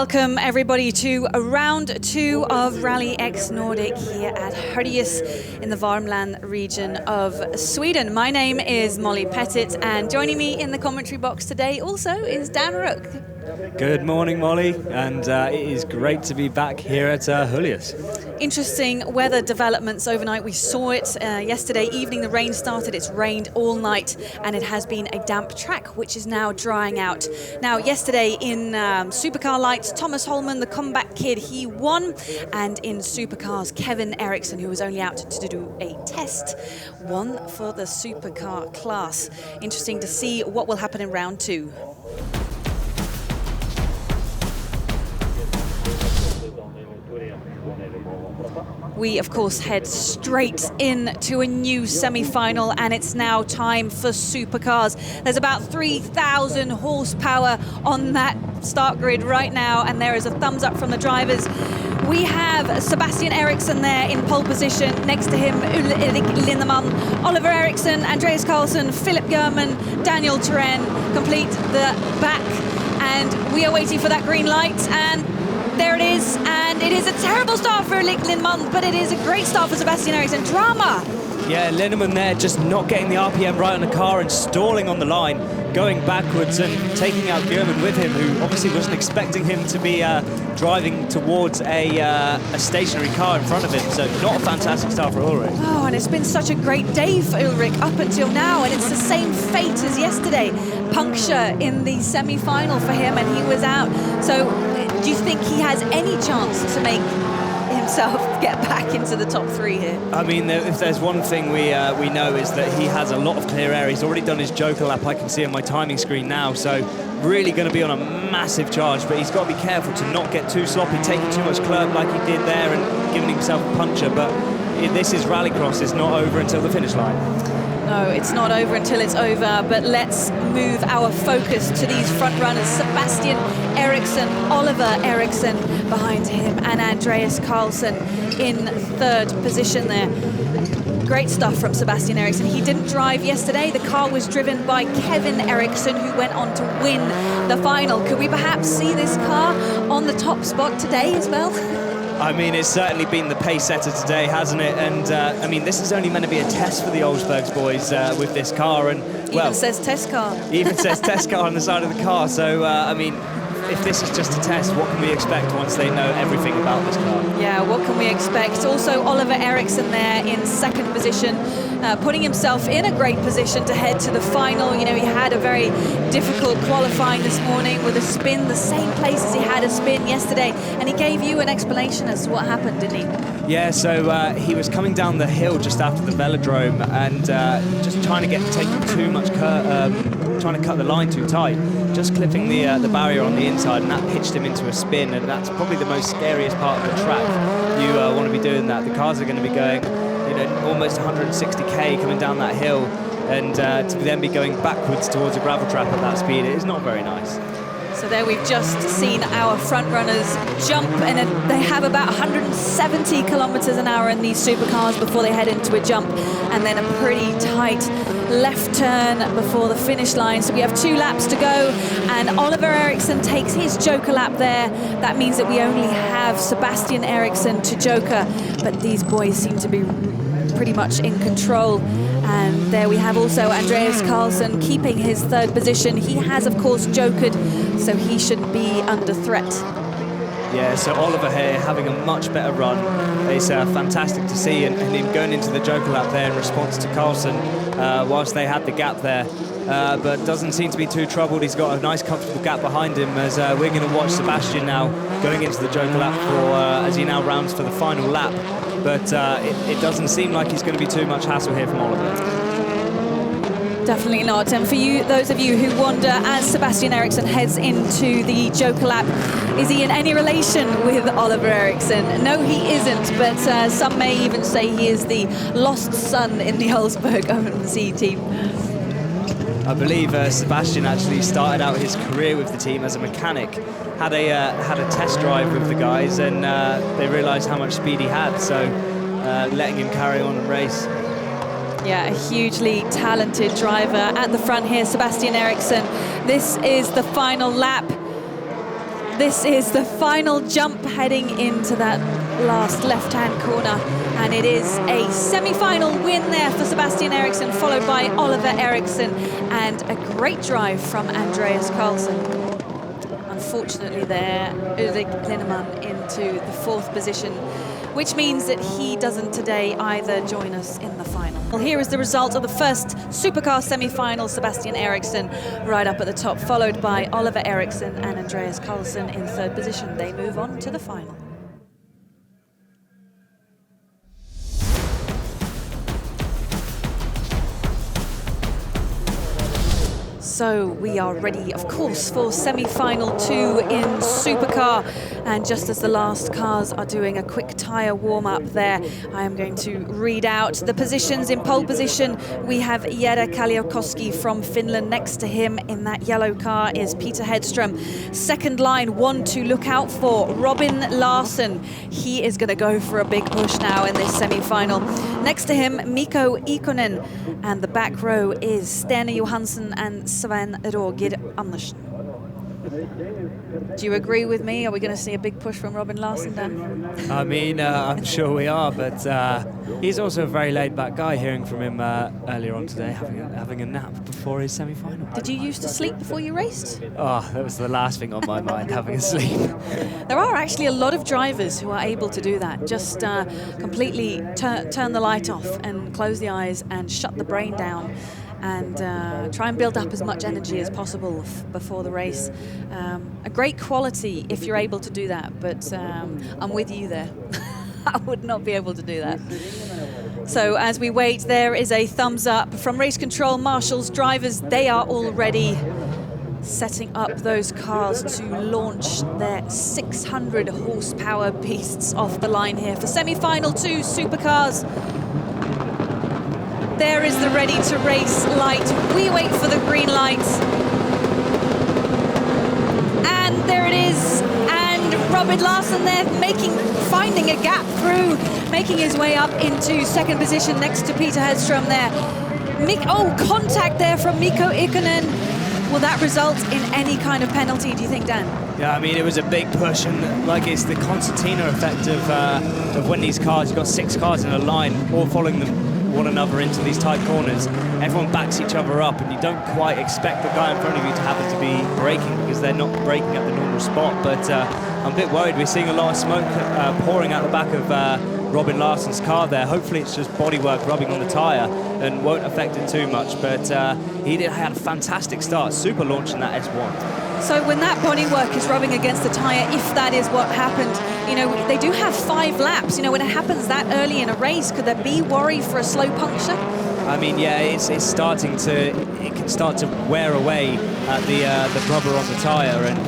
Welcome everybody to round 2 of RallyX Nordic here at RallyX in the Värmland region of Sweden. My name is Molly Pettit, and joining me in the commentary box today also is Dan Rook. Good morning, Molly, and it is great to be back here at RallyX. Interesting weather developments overnight. We saw it yesterday evening. The rain started. It's rained all night, and it has been a damp track, which is now drying out. Now, yesterday in Supercar Lights, Thomas Holman, the comeback kid, he won. And in Supercars, Kevin Eriksson, who was only out to do a test, won for the Supercar class. Interesting to see what will happen in round 2. We, of course, head straight into a new semi-final, and it's now time for Supercars. There's about 3,000 horsepower on that start grid right now, and there is a thumbs up from the drivers. We have Sebastian Eriksson there in pole position. Next to him, Ulrik Lindemann, Oliver Eriksson, Andreas Karlsson, Philip German, Daniel Turenne complete the back. And we are waiting for that green light, and there it is, and it is a terrible start for Ulrik Lindemann, but it is a great start for Sebastian Eriksson. Drama! Yeah, Lindemann there just not getting the RPM right on the car and stalling on the line, going backwards and taking out German with him, who obviously wasn't expecting him to be driving towards a stationary car in front of him. So not a fantastic start for Ulrich. Oh, and it's been such a great day for Ulrich up until now, and it's the same fate as yesterday. Puncture in the semi-final for him, and he was out. So do you think he has any chance to make himself get back into the top 3 here? I mean, if there's one thing we know is that he has a lot of clear air. He's already done his Joker lap, I can see on my timing screen now, so really going to be on a massive charge, but he's got to be careful to not get too sloppy, taking too much curb like he did there and giving himself a puncture. But this is Rallycross, it's not over until the finish line. No, it's not over until it's over, but let's move our focus to these front runners. Sebastian Eriksson, Oliver Eriksson behind him, and Andreas Karlsson in 3rd position there. Great stuff from Sebastian Eriksson. He didn't drive yesterday. The car was driven by Kevin Eriksson, who went on to win the final. Could we perhaps see this car on the top spot today as well? I mean, it's certainly been the pace setter today, hasn't it? And, I mean, this is only meant to be a test for the Olsbergs boys with this car. And, well, even says test car. Even says test car on the side of the car. So, I mean, if this is just a test, what can we expect once they know everything about this car? Yeah, what can we expect? Also, Oliver Eriksson there in 2nd position, putting himself in a great position to head to the final. You know, he had a very difficult qualifying this morning with a spin, the same place as he had a spin yesterday, and he gave you an explanation as to what happened, didn't he? Yeah, so he was coming down the hill just after the velodrome and just trying to taking too much trying to cut the line too tight, just clipping the barrier on the inside, and that pitched him into a spin, and that's probably the most scariest part of the track. You want to be doing that. The cars are going to be going, you know, almost 160k coming down that hill, and to then be going backwards towards a gravel trap at that speed, it is not very nice. So there we've just seen our front runners jump, and they have about 170 kilometers an hour in these supercars before they head into a jump, and then a pretty tight left turn before the finish line. So we have 2 laps to go, and Oliver Eriksson takes his Joker lap there. That means that we only have Sebastian Eriksson to Joker, but these boys seem to be pretty much in control. And there we have also Andreas Karlsson keeping his 3rd position. He has, of course, jokered, so he shouldn't be under threat. Yeah, so Oliver here having a much better run. It's fantastic to see, and him going into the Joker lap there in response to Karlsson whilst they had the gap there. But doesn't seem to be too troubled. He's got a nice, comfortable gap behind him as we're going to watch Sebastian now going into the Joker lap as he now rounds for the final lap. But it doesn't seem like he's going to be too much hassle here from Oliver. Definitely not. And for you, those of you who wonder, as Sebastian Eriksson heads into the Joker lap, is he in any relation with Oliver Eriksson? No, he isn't, but some may even say he is the lost son in the Olsberg OMC team. I believe Sebastian actually started out his career with the team as a mechanic, had a test drive with the guys, and they realised how much speed he had, so letting him carry on and race. Yeah, a hugely talented driver at the front here, Sebastian Eriksson. This is the final lap. This is the final jump heading into that last left-hand corner, and it is a semi-final win there for Sebastian Eriksson, followed by Oliver Eriksson, and a great drive from Andreas Karlsson. Unfortunately there, Ulrik Linnemann into the 4th position, which means that he doesn't today either join us in the final. Well, here is the result of the first Supercar semi-final. Sebastian Eriksson right up at the top, followed by Oliver Eriksson and Andreas Karlsson in 3rd position. They move on to the final. So we are ready, of course, for semi-final 2 in Supercar. And just as the last cars are doing a quick tyre warm-up there, I am going to read out the positions. In pole position, we have Jere Kalliokoski from Finland. Next to him in that yellow car is Peter Hedström. Second line, one to look out for, Robin Larsson. He is going to go for a big push now in this semi-final. Next to him, Mikko Ikonen. And the back row is Stene Johansson and Sven Roger Andersen. Do you agree with me? Are we going to see a big push from Robin Larsson, Dan? I mean, I'm sure we are, but he's also a very laid-back guy. Hearing from him earlier on today, having a nap before his semi-final. Did you used to sleep before you raced? Oh, that was the last thing on my mind, having a sleep. There are actually a lot of drivers who are able to do that. Just completely turn the light off and close the eyes and shut the brain down, and try and build up as much energy as possible before the race. A great quality if you're able to do that, but I'm with you there. I would not be able to do that. So as we wait, there is a thumbs up from race control. Marshall's drivers, they are all ready, setting up those cars to launch their 600 horsepower beasts off the line here for semi-final 2 Supercars. There is the ready to race light. We wait for the green light. And there it is. And Robin Larsson there finding a gap through, making his way up into 2nd position next to Peter Hedström there. Contact there from Mikko Ikonen. Will that result in any kind of penalty, do you think, Dan? Yeah, I mean, it was a big push, and it's the concertina effect of when these cars, you've got 6 cars in a line, all following one another into these tight corners. Everyone backs each other up, and you don't quite expect the guy in front of you to happen to be braking, because they're not braking at the normal spot. But I'm a bit worried. We're seeing a lot of smoke pouring out the back of Robin Larsson's car there. Hopefully it's just bodywork rubbing on the tyre and won't affect it too much. But he had a fantastic start, super launch in that S1. So when that bodywork is rubbing against the tyre, if that is what happened, they do have 5 laps. When it happens that early in a race, could there be worry for a slow puncture? I mean, yeah, it can start to wear away at the rubber on the tyre and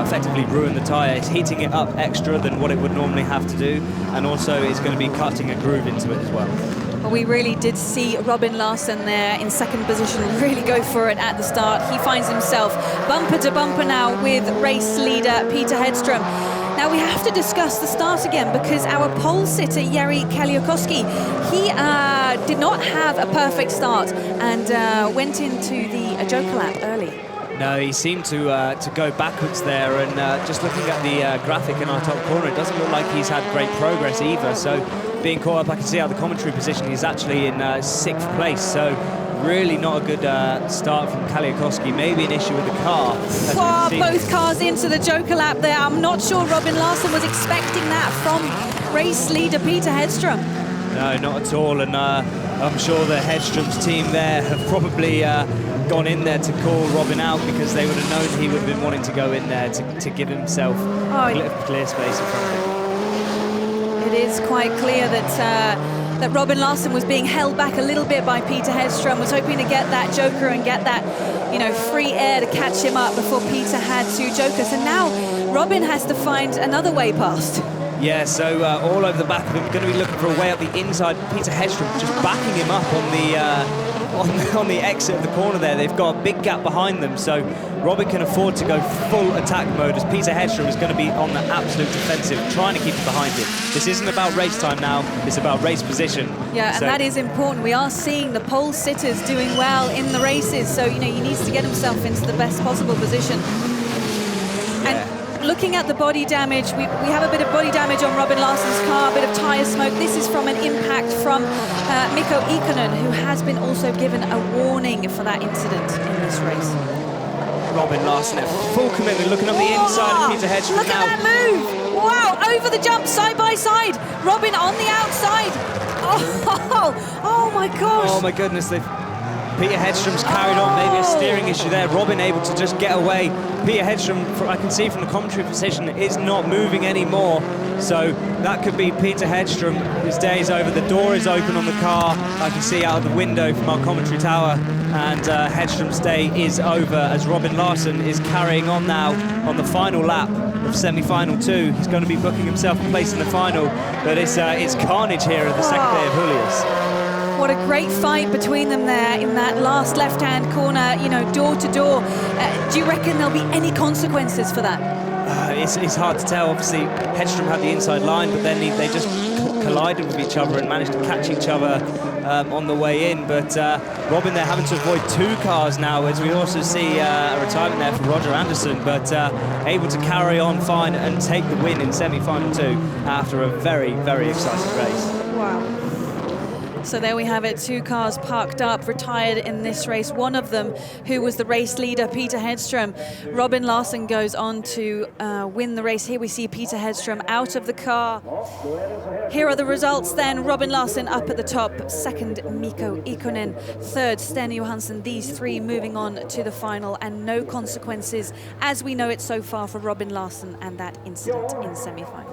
effectively ruin the tyre. It's heating it up extra than what it would normally have to do, and also it's going to be cutting a groove into it as well. Well, we really did see Robin Larsson there in 2nd position really go for it at the start. He finds himself bumper to bumper now with race leader Peter Hedström. Now we have to discuss the start again, because our pole sitter Jere Kalliokoski, he did not have a perfect start and went into the joker lap early. No, he seemed to go backwards there, and just looking at the graphic in our top corner, it doesn't look like he's had great progress either. So being caught up, I can see out the commentary position, he's actually in 6th place. So really not a good start from Kalliokoski. Maybe an issue with the car. Both cars into the joker lap there. I'm not sure Robin Larsson was expecting that from race leader Peter Hedström. No, not at all. And I'm sure the Hedström's team there have probably gone in there to call Robin out, because they would have known he would have been wanting to go in there to give himself clear space in front of him. It is quite clear that Robin Larsson was being held back a little bit by Peter Hedström, was hoping to get that joker and get that free air to catch him up before Peter had to joker. So now Robin has to find another way past. Yeah, so all over the back of him, going to be looking for a way up the inside. Peter Hedström just backing him up on the exit of the corner there. They've got a big gap behind them, so Robin can afford to go full attack mode, as Peter Hedström is going to be on the absolute defensive, trying to keep it behind him. This isn't about race time now, it's about race position. Yeah, and that is important. We are seeing the pole sitters doing well in the races, so he needs to get himself into the best possible position. Yeah. And looking at the body damage, we have a bit of body damage on Robin Larsson's car, a bit of tyre smoke. This is from an impact from Mikko Ikonen, who has been also given a warning for that incident in this race. Robin Larsson at full commitment, looking on the inside of Peter Hedstrom. Look at that move! Wow, over the jump, side by side. Robin on the outside. Oh my gosh. Oh my goodness, Peter Hedstrom's carried on, maybe a steering issue there. Robin able to just get away. Peter Hedstrom, I can see from the commentary position, is not moving anymore. So that could be Peter Hedstrom. His day is over. The door is open on the car. I can see out of the window from our commentary tower. And Hedstrom's day is over as Robin Larsson is carrying on now on the final lap of semi-final 2. He's going to be booking himself a place in the final. But it's carnage here at the second day of Julius. What a great fight between them there in that last left-hand corner, you know, door to door. Do you reckon there'll be any consequences for that? It's hard to tell. Obviously, Hedstrom had the inside line, but then they just collided with each other and managed to catch each other on the way in. But Robin there having to avoid 2 cars now, as we also see a retirement there for Roger Anderson, but able to carry on fine and take the win in semi-final 2 after a very, very exciting race. Wow. So there we have it, 2 cars parked up, retired in this race. One of them, who was the race leader, Peter Hedstrom. Robin Larsson goes on to win the race. Here we see Peter Hedstrom out of the car. Here are the results then. Robin Larsson up at the top. 2nd, Mikko Ikonen. 3rd, Sten Johansson. These 3 moving on to the final, and no consequences as we know it so far for Robin Larsson and that incident in semi-final.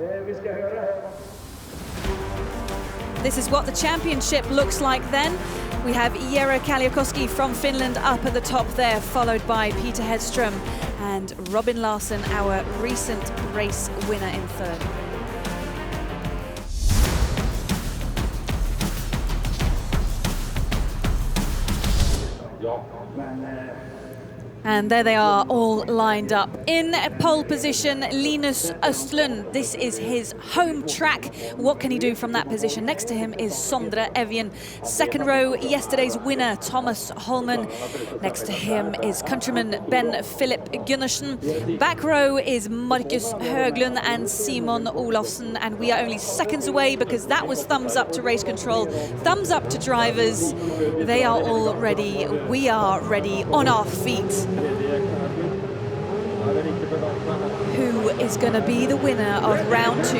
This is what the championship looks like then. We have Jero Kaliakoski from Finland up at the top there, followed by Peter Hedstrom and Robin Larsson, our recent race winner, in 3rd. And there they are, all lined up. In pole position, Linus Östlund. This is his home track. What can he do from that position? Next to him is Sondre Evjen. 2nd row, yesterday's winner, Thomas Holman. Next to him is countryman Ben Philip Gunnarsson. Back row is Marcus Höglund and Simon Olofsson. And we are only seconds away because that was thumbs up to race control, thumbs up to drivers. They are all ready. We are ready on our feet. Who is going to be the winner of round 2?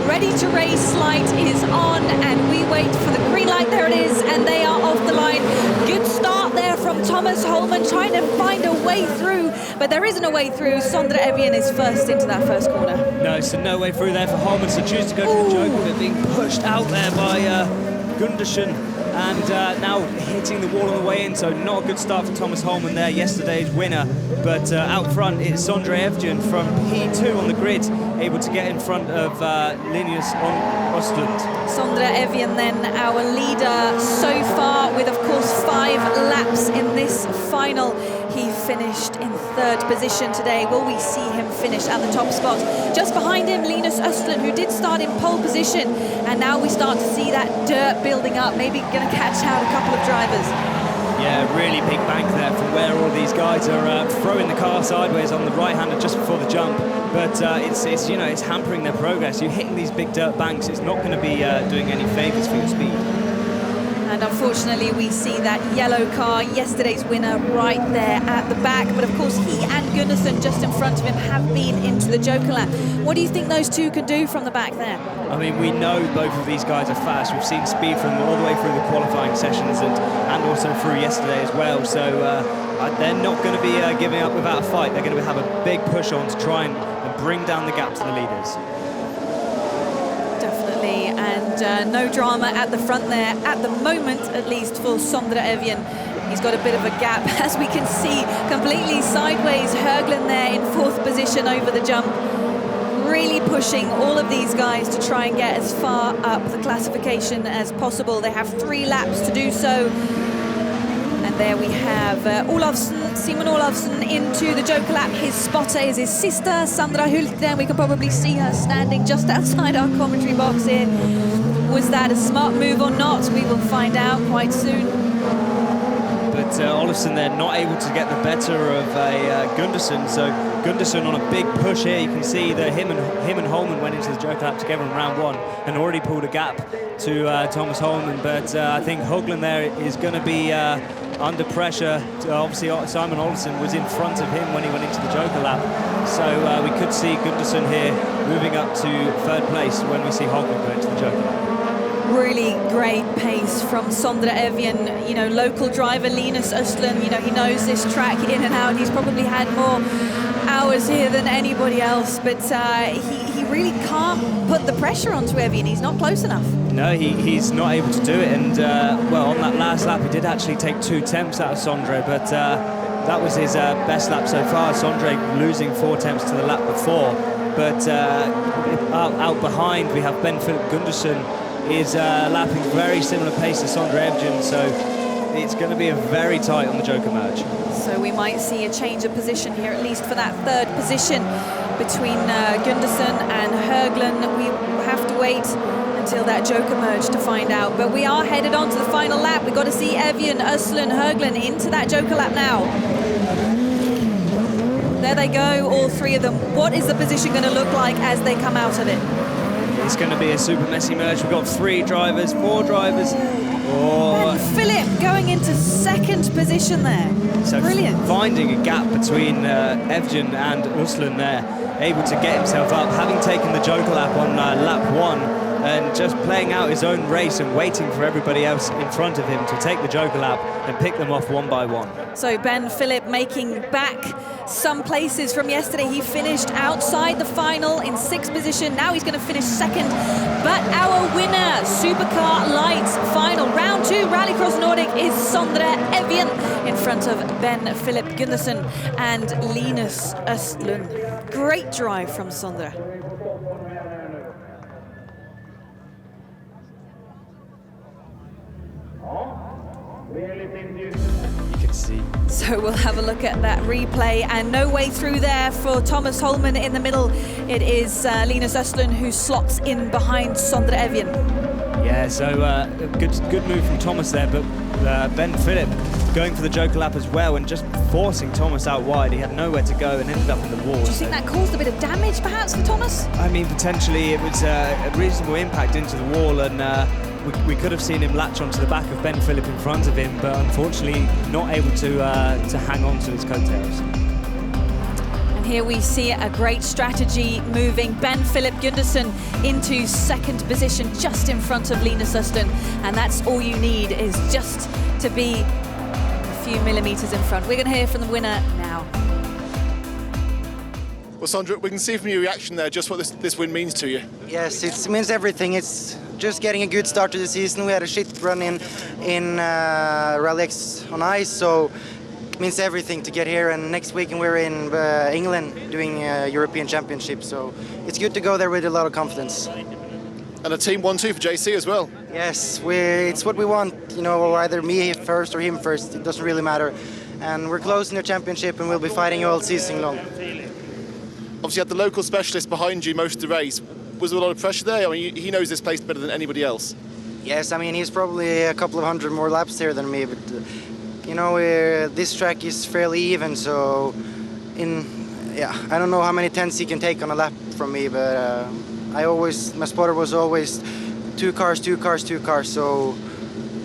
Ready to race light is on, and we wait for the green light. There it is, and they are off the line. Good start there from Thomas Holman, trying to find a way through, but there isn't a way through. Sondre Evjen is first into that first corner. No, so no way through there for Holman, so choose to go for the joke of it being pushed out there by Gundersen. And now hitting the wall on the way in, so not a good start for Thomas Holman there, yesterday's winner. But out front, it's Sondre Evjen from P2 on the grid, able to get in front of Linus Östlund. Sondre Evjen then, our leader so far, with of course 5 laps in this final. He finished in 3rd position today. Will we see him finish at the top spot? Just behind him, Linus Östlund, who did start in pole position. And now we start to see that dirt building up, maybe going to catch out a couple of drivers. Yeah, really big bank there from where all these guys are throwing the car sideways on the right-hander just before the jump. But it's you know, it's hampering their progress. You're hitting these big dirt banks. It's not going to be doing any favours for your speed. And unfortunately, we see that yellow car, yesterday's winner, right there at the back. But of course, he and Gunnarsson just in front of him have been into the Joker lap. What do you think those 2 can do from the back there? I mean, we know both of these guys are fast. We've seen speed from them all the way through the qualifying sessions and also through yesterday as well. So they're not going to be giving up without a fight. They're going to have a big push on to try and bring down the gap to the leaders. And no drama at the front there, at the moment at least, for Sondre Evjen. He's got a bit of a gap, as we can see, completely sideways. Höglund there in 4th position over the jump. Really pushing all of these guys to try and get as far up the classification as possible. They have 3 laps to do so. And there we have Olofsson, Simon Olofsson into the Joker lap. His spotter is his sister, Sandra Hultgren. We can probably see her standing just outside our commentary box here. Was that a smart move or not? We will find out quite soon. But but Olofsson there not able to get the better of Gunderson. So Gunderson on a big push here. You can see that him and Holman went into the Joker lap together in round 1 and already pulled a gap to Thomas Holman. But I think Höglund there is going to be under pressure. Obviously, Simon Olofsson was in front of him when he went into the Joker lap. So we could see Gunderson here moving up to 3rd place when we see Höglund go into the Joker lap. Really great pace from Sondre Evjen, you know, local driver Linus Östlund. You know, he knows this track in and out. He's probably had more hours here than anybody else, but he really can't put the pressure onto Evjen. He's not close enough. No, he's not able to do it, and well, on that last lap he did actually take 2 temps out of Sondre, but that was his best lap so far. Sondre losing 4 temps to the lap before, but out behind we have Ben Philip Gunderson is lapping very similar pace to Sondre Evjen, so it's going to be a very tight on the Joker merge. So we might see a change of position here, at least for that 3rd position between Gunderson and Höglund. We have to wait until that Joker merge to find out, but we are headed on to the final lap. We've got to see Evjen, Östlund, Höglund into that Joker lap now. There they go, all 3 of them. What is the position going to look like as they come out of it? It's going to be a super messy merge. We've got 3 drivers, 4 drivers. Oh. Ben Philip going into 2nd position there. So brilliant. Finding a gap between Evjen and Östlund there, able to get himself up, having taken the Joker lap on lap 1, and just playing out his own race and waiting for everybody else in front of him to take the Joker lap and pick them off one by one. So Ben Philip making back some places from yesterday. He finished outside the final in 6th position. Now he's going to finish 2nd. But our winner, Supercar Lights final, round 2, RallyX Nordic, is Sondre Evjen in front of Ben Philip Gunderson and Linus Östlund. Great drive from Sondre. You can see. So we'll have a look at that replay, and no way through there for Thomas Holman in the middle. It is Linus Östlund who slots in behind Sondre Evjen. Yeah, so good move from Thomas there, but Ben Philip going for the Joker lap as well and just forcing Thomas out wide. He had nowhere to go and ended up in the wall. Do you think that caused a bit of damage perhaps for Thomas? I mean, potentially it was a reasonable impact into the wall, and we could have seen him latch onto the back of Ben Philip in front of him, but unfortunately not able to hang on to his coattails. And here we see a great strategy moving Ben Philip Gunderson into 2nd position, just in front of Linus Östlund, and that's all you need, is just to be a few millimeters in front. We're going to hear from the winner now. Well, Sondre, we can see from your reaction there just what this win means to you. Yes, it means everything. It's just getting a good start to the season. We had a shit run in RallyX on ice, so it means everything to get here. And next week we're in England doing European Championship, so it's good to go there with a lot of confidence. And a team 1-2 for JC as well. Yes, it's what we want. You know, either me first or him first. It doesn't really matter. And we're close in the championship, and we'll be fighting all season long. Obviously, you had the local specialist behind you most of the race. Was there a lot of pressure there? I mean, he knows this place better than anybody else. Yes, I mean, he's probably a couple of 100 more laps here than me, but you know, this track is fairly even, so I don't know how many tenths he can take on a lap from me, but my spotter was always 2 cars, so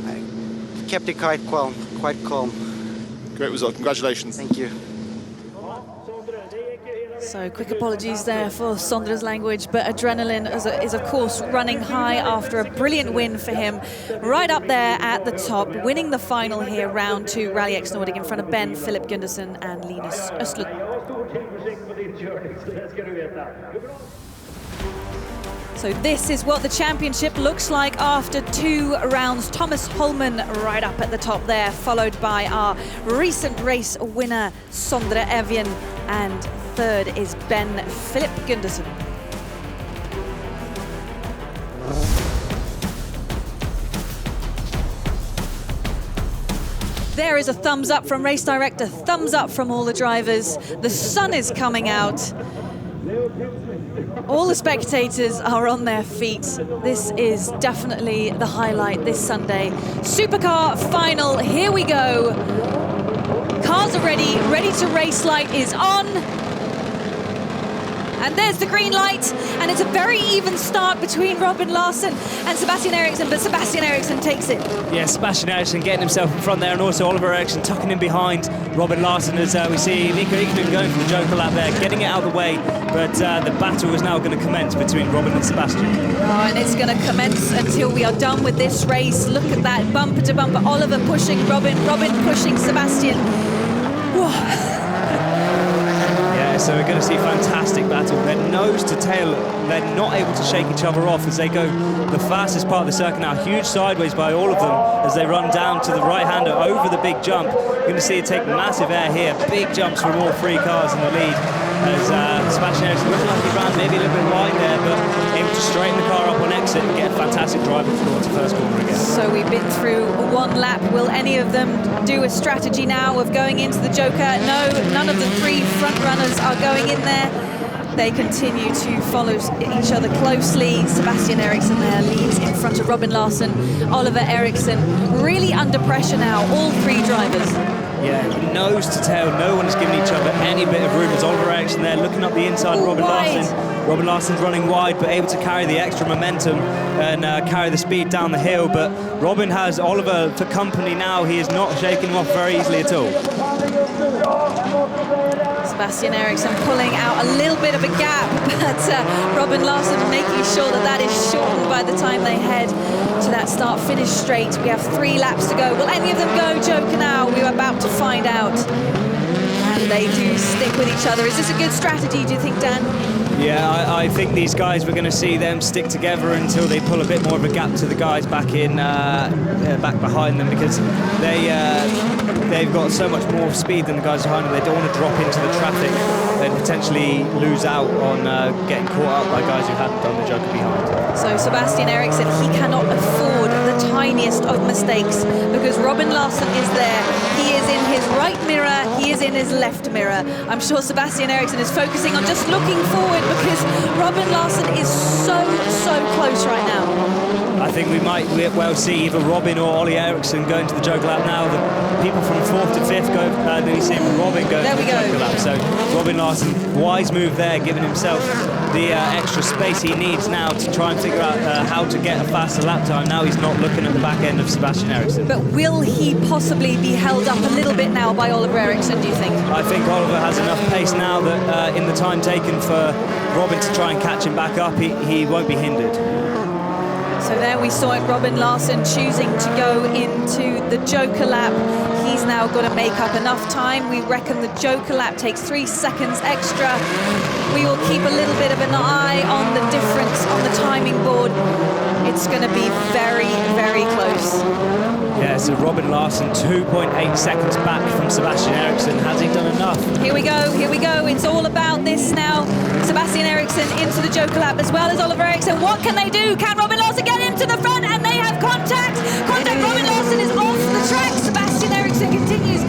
I kept it quite calm. Great result, congratulations. Thank you. So quick apologies there for Sondre's language, but adrenaline is of course running high after a brilliant win for him. Right up there at the top, winning the final here, round 2, RallyX Nordic, in front of Ben Philip Gunderson and Linus Östlund. So this is what the championship looks like after 2 rounds. Thomas Holman right up at the top there, followed by our recent race winner, Sondre Evjen, and 3rd is Ben Philip Gunderson. There is a thumbs up from race director, thumbs up from all the drivers. The sun is coming out. All the spectators are on their feet. This is definitely the highlight this Sunday. Supercar Final, here we go. Cars are ready to race light is on. And there's the green light, and it's a very even start between Robin Larsson and Sebastian Eriksson, but Sebastian Eriksson takes it. Yeah, Sebastian Eriksson getting himself in front there, and also Oliver Eriksson tucking in behind Robin Larsson as we see Nico Ikonen going for the Joker lap there, getting it out of the way, but the battle is now going to commence between Robin and Sebastian. Oh, and it's going to commence until we are done with this race. Look at that, bumper to bumper, Oliver pushing Robin, Robin pushing Sebastian. Whoa. So we're going to see a fantastic battle. They're nose to tail. They're not able to shake each other off as they go the fastest part of the circuit now. Huge sideways by all of them as they run down to the right-hander over the big jump. You're going to see it take massive air here. Big jumps from all three cars in the lead as Sebastian Eriksson looking like he ran maybe a little bit wide there, but able to straighten the car up on exit and get a fantastic drive towards the first corner again. So we've been through one lap. Will any of them do a strategy now of going into the Joker? No, none of the three front runners are going in there. They continue to follow each other closely. Sebastian Eriksson there leads in front of Robin Larsson. Oliver Eriksson really under pressure now, all three drivers. Yeah, nose to tail, no one is giving each other any bit of room as Oliver Eriksson there looking up the inside of Robin Larsson. Robin Larsson's running wide but able to carry the extra momentum and carry the speed down the hill, but Robin has Oliver for company now. He is not shaking him off very easily at all. Sebastian Eriksson pulling out a little bit of a gap, but Robin Larsson making sure that that is shortened by the time they head to that start-finish straight. We have 3 laps to go. Will any of them go Joker now? We're about to find out. And they do stick with each other. Is this a good strategy, do you think, Dan? Yeah, I think these guys, we're going to see them stick together until they pull a bit more of a gap to the guys back in, back behind them, because they've got so much more speed than the guys behind them. They don't want to drop into the traffic and potentially lose out on getting caught up by guys who hadn't done the Joker behind. So Sebastian Eriksson, he cannot afford the tiniest of mistakes because Robin Larsson is there. He is in his right mirror, he is in his left mirror. I'm sure Sebastian Eriksson is focusing on just looking forward because Robin Larsson is so close right now. I think we might well see either Robin or Ollie Eriksson going to the Joker lap now. The people from 4th to 5th go, then you see Robin going to the Joker lap. So Robin Larsson, wise move there, giving himself the extra space he needs now to try and figure out how to get a faster lap time. Now he's not looking at the back end of Sebastian Eriksson. But will he possibly be held up a little bit now by Oliver Eriksson, do you think? I think Oliver has enough pace now that in the time taken for Robin to try and catch him back up, he won't be hindered. So there we saw it, Robin Larsson choosing to go into the Joker lap. He's now got to make up enough time. We reckon the Joker lap takes 3 seconds extra. We will keep a little bit of an eye on the difference on the timing board. It's going to be very close. Yeah, so Robin Larsson 2.8 seconds back from Sebastian Eriksson. Has he done enough? Here we go. It's all about this now. Sebastian Eriksson into the Joker lap as well as Oliver Eriksson. What can they do? Can Robin Larsson get into the front? And they have contact. Robin Larsson is off the track. Sebastian Eriksson continues.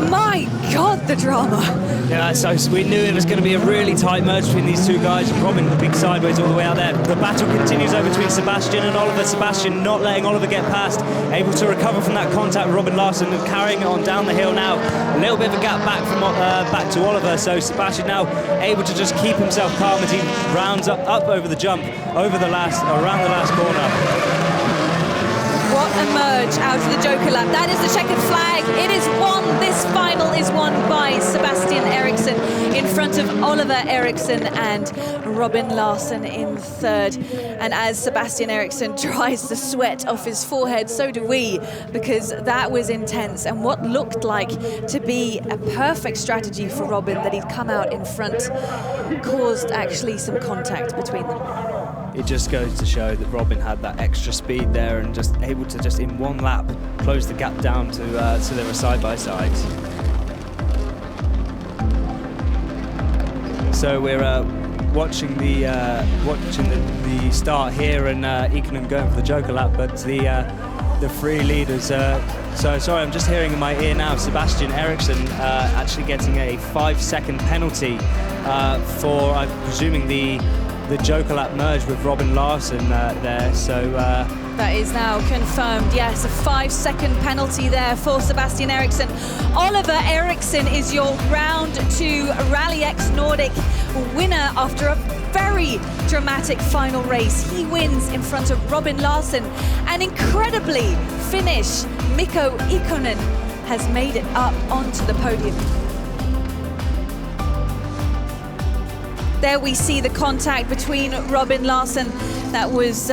My God, the drama. Yeah, so we knew it was going to be a really tight merge between these two guys. Robin big sideways all the way out there. The battle continues over between Sebastian and Oliver. Sebastian not letting Oliver get past, able to recover from that contact with Robin Larsson and carrying it on down the hill now. A little bit of a gap back from back to Oliver, so Sebastian now able to just keep himself calm as he rounds up over the jump, around the last corner. What a merge out of the Joker lap. That is the checkered flag. It is won. This final is won by Sebastian Eriksson in front of Oliver Eriksson and Robin Larsson in 3rd. And as Sebastian Eriksson dries the sweat off his forehead, so do we, because that was intense. And what looked like to be a perfect strategy for Robin that he'd come out in front caused actually some contact between them. It just goes to show that Robin had that extra speed there and just able to just in one lap close the gap down to so they were side by side. So we're watching the start here and Ikonen going for the Joker lap, but the 3 leaders. So sorry, I'm just hearing in my ear now. Sebastian Eriksson actually getting a 5-second penalty for, I'm presuming, the the Joker lap merge with Robin Larsen there. So that is now confirmed. Yes, a 5-second penalty there for Sebastian Eriksson. Oliver Eriksson is your round 2 RallyX Nordic winner after a very dramatic final race. He wins in front of Robin Larsen, and incredibly, Finnish Mikko Ikonen has made it up onto the podium. There we see the contact between Robin Larsen. That was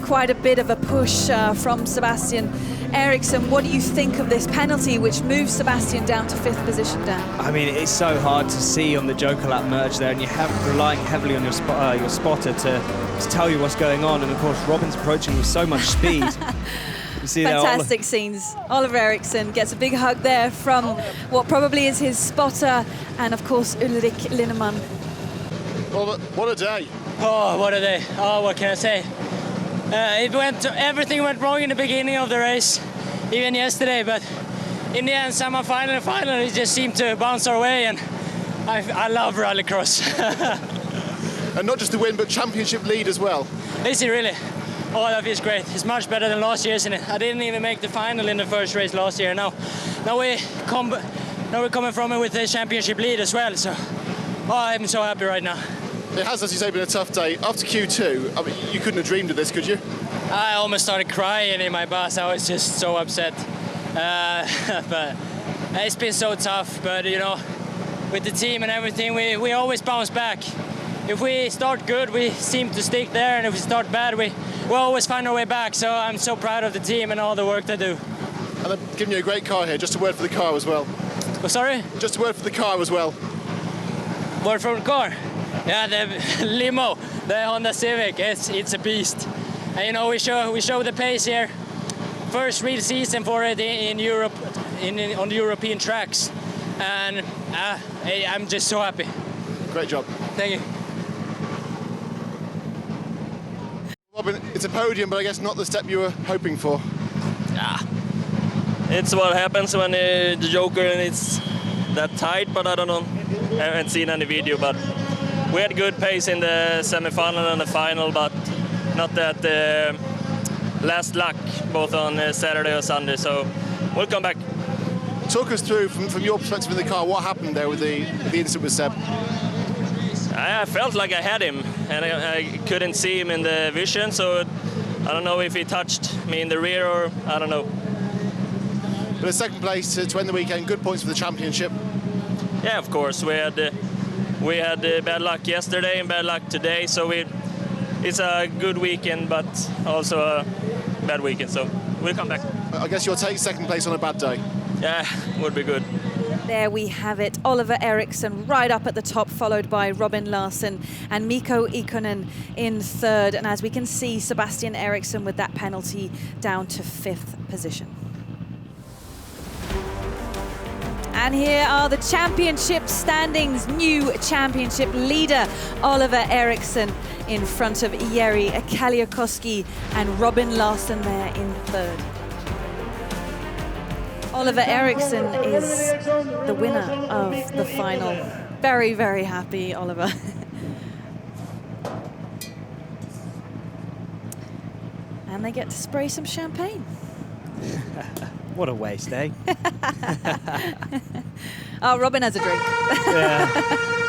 quite a bit of a push from Sebastian Eriksson. What do you think of this penalty, which moves Sebastian down to 5th position, Dan? I mean, it's so hard to see on the Joker lap merge there, and you're relying heavily on your spotter to tell you what's going on. And of course, Robin's approaching with so much speed. You see fantastic scenes. Oliver Eriksson gets a big hug there from what probably is his spotter, and of course Ulrik Linnemann. Well, what a day. Oh, what a day. Oh, what can I say? Everything went wrong in the beginning of the race, even yesterday, but in the end, SemiFinal and final, it just seemed to bounce our way, and I love rallycross. And not just the win, but championship lead as well. Is it really? Oh, that feels great. It's much better than last year, isn't it? I didn't even make the final in the first race last year. Now we're coming from it with the championship lead as well, so I'm so happy right now. It has, as you say, been a tough day. After Q2, I mean, you couldn't have dreamed of this, could you? I almost started crying in my bus. I was just so upset. But it's been so tough. But, you know, with the team and everything, we always bounce back. If we start good, we seem to stick there. And if we start bad, we always find our way back. So I'm so proud of the team and all the work they do. And I'm giving you a great car here. Just a word for the car as well. Oh, sorry? Just a word for the car as well. Word for the car? Yeah, the limo, the Honda Civic, it's a beast. And you know, we show the pace here. First real season for it in Europe, on the European tracks. And I'm just so happy. Great job. Thank you. Robin, it's a podium, but I guess not the step you were hoping for. It's what happens when the Joker and it's that tight, but I don't know. I haven't seen any video, but we had good pace in the semi-final and the final, but not that last luck, both on Saturday or Sunday, so we'll come back. Talk us through, from your perspective in the car, what happened there with the incident with Seb? I felt like I had him, and I couldn't see him in the vision, so I don't know if he touched me in the rear or I don't know. But a second place to end the weekend, good points for the championship. Yeah, of course. We had bad luck yesterday and bad luck today, so it's a good weekend, but also a bad weekend, so we'll come back. I guess you'll take second place on a bad day. Yeah, would be good. There we have it. Oliver Eriksson right up at the top, followed by Robin Larsen and Mikko Ikonen in 3rd. And as we can see, Sebastian Eriksson with that penalty down to 5th position. And here are the championship standings. New championship leader, Oliver Eriksson, in front of Jari Kaliakoski and Robin Larsen there in 3rd. Oliver Eriksson is the winner of the final. Very, very happy, Oliver. And they get to spray some champagne. What a waste, eh? Oh, Robin has a drink. Yeah.